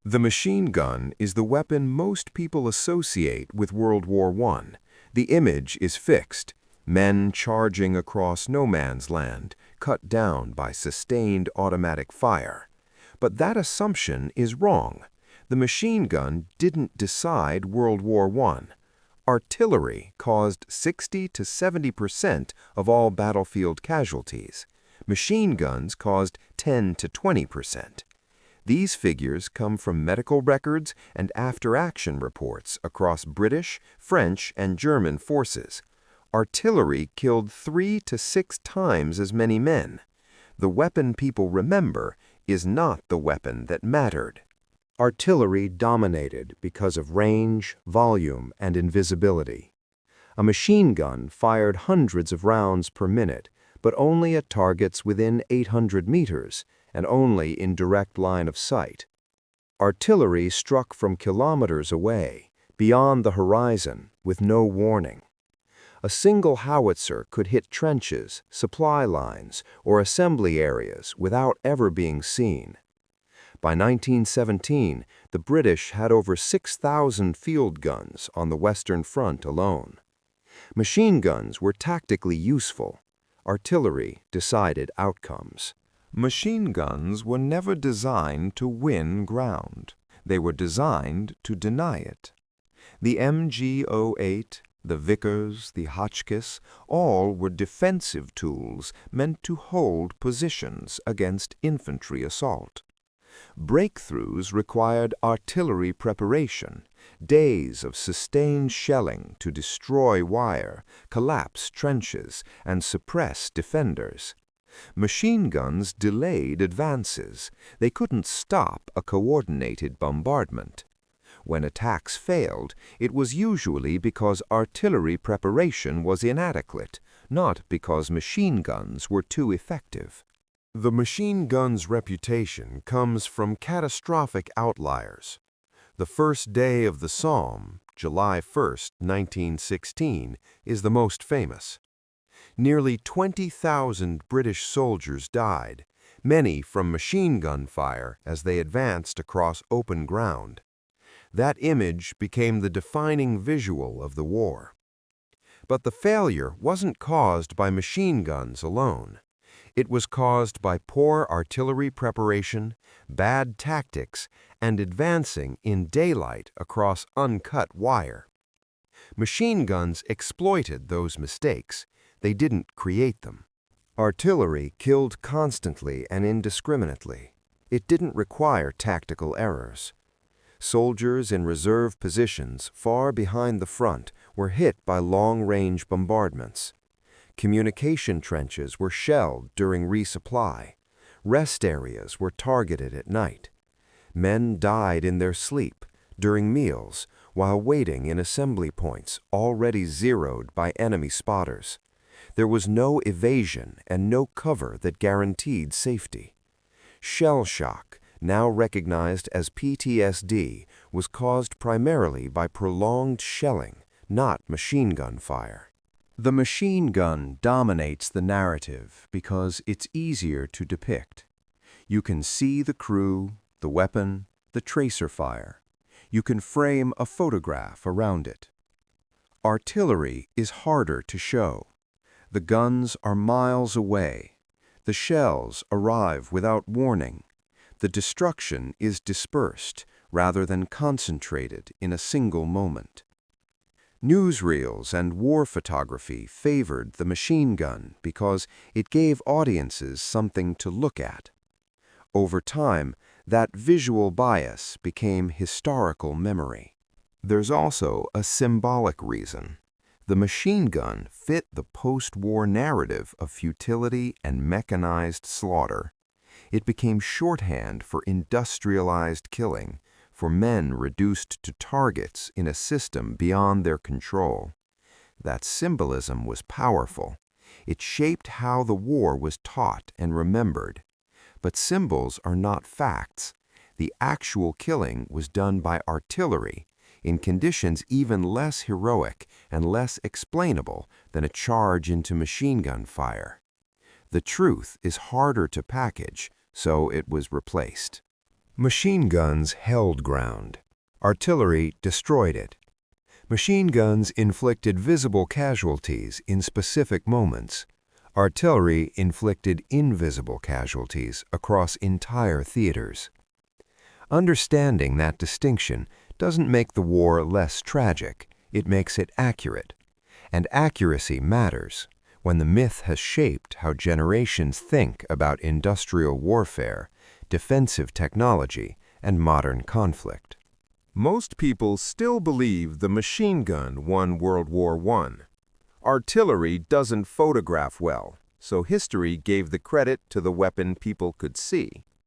The machine gun is the weapon most people associate with World War I. The image is fixed: men charging across no man's land, cut down by sustained automatic fire. But that assumption is wrong. The machine gun didn't decide World War I. Artillery caused 60 to 70% of all battlefield casualties. Machine guns caused 10 to 20%. These figures come from medical records and after-action reports across British, French, and German forces. Artillery killed 3 to 6 times as many men. The weapon people remember is not the weapon that mattered. Artillery dominated because of range, volume, and invisibility. A machine gun fired hundreds of rounds per minute, but only at targets within 800 meters, and only in direct line of sight. Artillery struck from kilometers away, beyond the horizon, with no warning. A single howitzer could hit trenches, supply lines, or assembly areas without ever being seen. By 1917, the British had over 6,000 field guns on the Western Front alone. Machine guns were tactically useful. Artillery decided outcomes. Machine guns were never designed to win ground. They were designed to deny it. The MG-08, the Vickers, the Hotchkiss, all were defensive tools meant to hold positions against infantry assault. Breakthroughs required artillery preparation, days of sustained shelling to destroy wire, collapse trenches, and suppress defenders. Machine guns delayed advances. They couldn't stop a coordinated bombardment. When attacks failed, it was usually because artillery preparation was inadequate, not because machine guns were too effective. The machine gun's reputation comes from catastrophic outliers. The first day of the Somme, July 1, 1916, is the most famous. Nearly 20,000 British soldiers died, many from machine gun fire as they advanced across open ground. That image became the defining visual of the war. But the failure wasn't caused by machine guns alone. It was caused by poor artillery preparation, bad tactics, and advancing in daylight across uncut wire. Machine guns exploited those mistakes. They didn't create them. Artillery killed constantly and indiscriminately. It didn't require tactical errors. Soldiers in reserve positions far behind the front were hit by long-range bombardments. Communication trenches were shelled during resupply. Rest areas were targeted at night. Men died in their sleep, during meals, while waiting in assembly points already zeroed by enemy spotters. There was no evasion and no cover that guaranteed safety. Shell shock, now recognized as PTSD, was caused primarily by prolonged shelling, not machine gun fire. The machine gun dominates the narrative because it's easier to depict. You can see the crew, the weapon, the tracer fire. You can frame a photograph around it. Artillery is harder to show. The guns are miles away. The shells arrive without warning. The destruction is dispersed rather than concentrated in a single moment. Newsreels and war photography favored the machine gun because it gave audiences something to look at. Over time, that visual bias became historical memory. There's also a symbolic reason. The machine gun fit the post-war narrative of futility and mechanized slaughter. It became shorthand for industrialized killing, for men reduced to targets in a system beyond their control. That symbolism was powerful. It shaped how the war was taught and remembered. But symbols are not facts. The actual killing was done by artillery, in conditions even less heroic and less explainable than a charge into machine gun fire. The truth is harder to package, so it was replaced. Machine guns held ground. Artillery destroyed it. Machine guns inflicted visible casualties in specific moments. Artillery inflicted invisible casualties across entire theaters. Understanding that distinction doesn't make the war less tragic, it makes it accurate. And accuracy matters when the myth has shaped how generations think about industrial warfare, defensive technology, and modern conflict. Most people still believe the machine gun won World War I. Artillery doesn't photograph well, so history gave the credit to the weapon people could see.